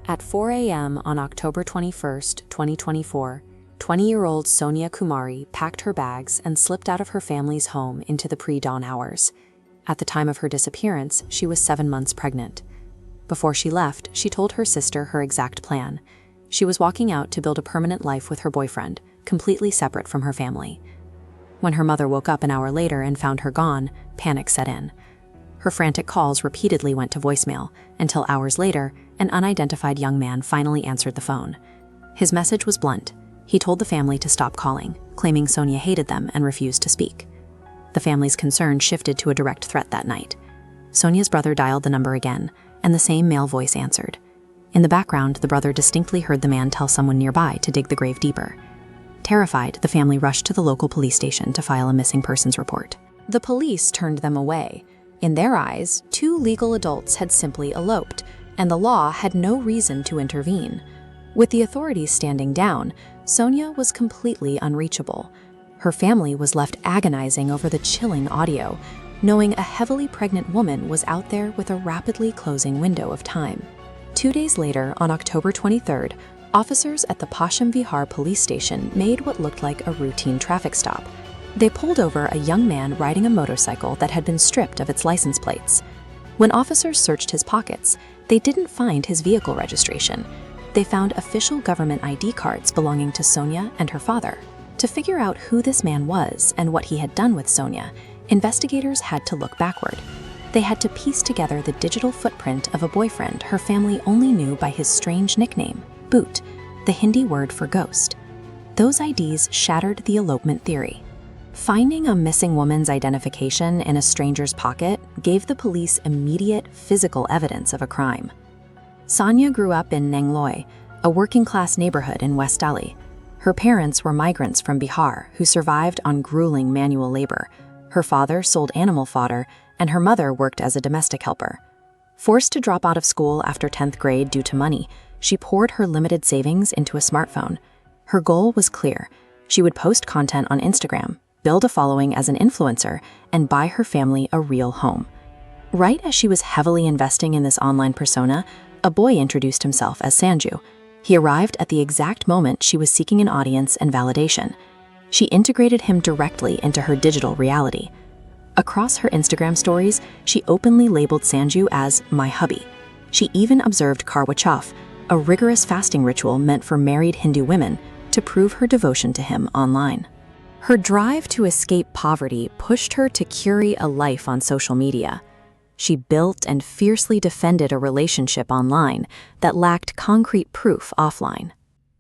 At 4 a.m. on October 21, 2024, 20-year-old Sonia Kumari packed her bags and slipped out of her family's home into the pre-dawn hours. At the time of her disappearance, she was 7 months pregnant. Before she left, she told her sister her exact plan. She was walking out to build a permanent life with her boyfriend, completely separate from her family. When her mother woke up an hour later and found her gone, panic set in. Her frantic calls repeatedly went to voicemail, until hours later, an unidentified young man finally answered the phone. His message was blunt. He told the family to stop calling, claiming Sonia hated them and refused to speak. The family's concern shifted to a direct threat that night. Sonia's brother dialed the number again, and the same male voice answered. In the background, the brother distinctly heard the man tell someone nearby to dig the grave deeper. Terrified, the family rushed to the local police station to file a missing persons report. The police turned them away. In their eyes, two legal adults had simply eloped, and the law had no reason to intervene. With the authorities standing down, Sonia was completely unreachable. Her family was left agonizing over the chilling audio, knowing a heavily pregnant woman was out there with a rapidly closing window of time. 2 days later, on October 23rd, officers at the Pasham Vihar police station made what looked like a routine traffic stop. They pulled over a young man riding a motorcycle that had been stripped of its license plates. When officers searched his pockets, they didn't find his vehicle registration. They found official government ID cards belonging to Sonia and her father. To figure out who this man was and what he had done with Sonia, investigators had to look backward. They had to piece together the digital footprint of a boyfriend her family only knew by his strange nickname, Bhoot, the Hindi word for ghost. Those IDs shattered the elopement theory. Finding a missing woman's identification in a stranger's pocket gave the police immediate physical evidence of a crime. Sonia grew up in Nangloi, a working-class neighborhood in West Delhi. Her parents were migrants from Bihar who survived on grueling manual labor. Her father sold animal fodder, and her mother worked as a domestic helper. Forced to drop out of school after 10th grade due to money, she poured her limited savings into a smartphone. Her goal was clear. She would post content on Instagram, build a following as an influencer, and buy her family a real home. Right as she was heavily investing in this online persona, a boy introduced himself as Sanju. He arrived at the exact moment she was seeking an audience and validation. She integrated him directly into her digital reality. Across her Instagram stories, she openly labeled Sanju as my hubby. She even observed Karwa Chauth, a rigorous fasting ritual meant for married Hindu women, to prove her devotion to him online. Her drive to escape poverty pushed her to curate a life on social media. She built and fiercely defended a relationship online that lacked concrete proof offline.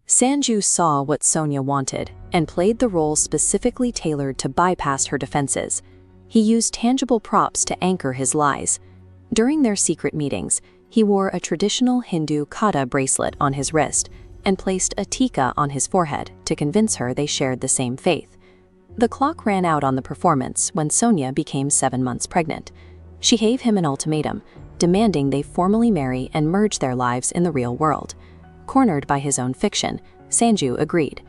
Sanju saw what Sonia wanted and played the role specifically tailored to bypass her defenses. He used tangible props to anchor his lies. During their secret meetings, he wore a traditional Hindu kada bracelet on his wrist and placed a tika on his forehead to convince her they shared the same faith. The clock ran out on the performance when Sonia became 7 months pregnant. She gave him an ultimatum, demanding they formally marry and merge their lives in the real world. Cornered by his own fiction, Sanju agreed.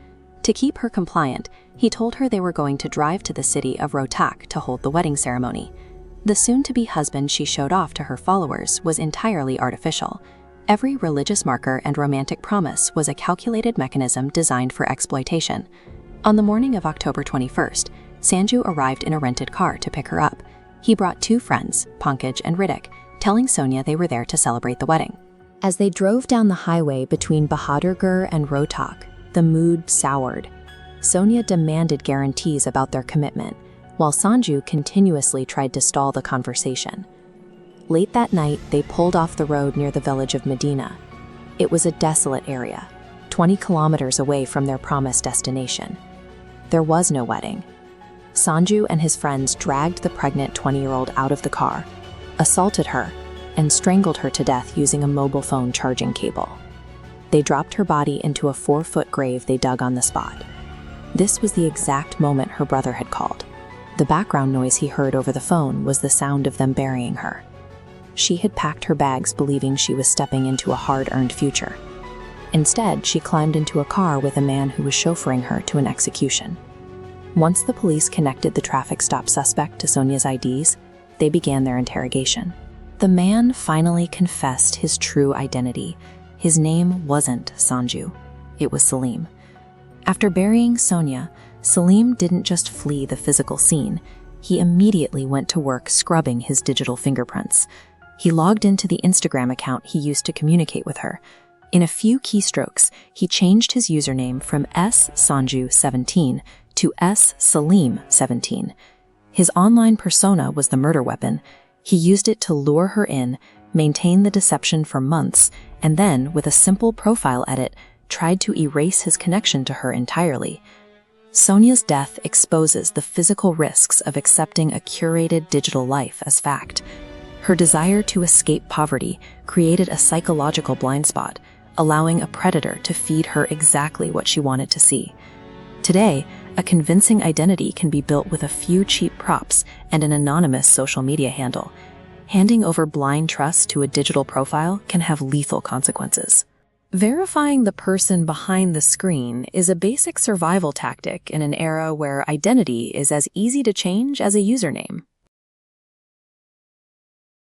To keep her compliant, he told her they were going to drive to the city of Rohtak to hold the wedding ceremony. The soon-to-be husband she showed off to her followers was entirely artificial. Every religious marker and romantic promise was a calculated mechanism designed for exploitation. On the morning of October 21st, Sanju arrived in a rented car to pick her up. He brought 2 friends, Pankaj and Ritik, telling Sonia they were there to celebrate the wedding. As they drove down the highway between Bahadurgarh and Rohtak, the mood soured. Sonia demanded guarantees about their commitment, while Sanju continuously tried to stall the conversation. Late that night, they pulled off the road near the village of Medina. It was a desolate area, 20 kilometers away from their promised destination. There was no wedding. Sanju and his friends dragged the pregnant 20-year-old out of the car, assaulted her, and strangled her to death using a mobile phone charging cable. They dropped her body into a 4-foot grave they dug on the spot. This was the exact moment her brother had called. The background noise he heard over the phone was the sound of them burying her. She had packed her bags believing she was stepping into a hard-earned future. Instead, she climbed into a car with a man who was chauffeuring her to an execution. Once the police connected the traffic stop suspect to Sonia's IDs, they began their interrogation. The man finally confessed his true identity, His name wasn't Sanju. It was Salim. After burying Sonia, Salim didn't just flee the physical scene. He immediately went to work scrubbing his digital fingerprints. He logged into the Instagram account he used to communicate with her. In a few keystrokes, he changed his username from ssanju17 to ssalim17. His online persona was the murder weapon. He used it to lure her in, maintain the deception for months, and then, with a simple profile edit, tried to erase his connection to her entirely. Sonia's death exposes the physical risks of accepting a curated digital life as fact. Her desire to escape poverty created a psychological blind spot, allowing a predator to feed her exactly what she wanted to see. Today, a convincing identity can be built with a few cheap props and an anonymous social media handle. Handing over blind trust to a digital profile can have lethal consequences. Verifying the person behind the screen is a basic survival tactic in an era where identity is as easy to change as a username.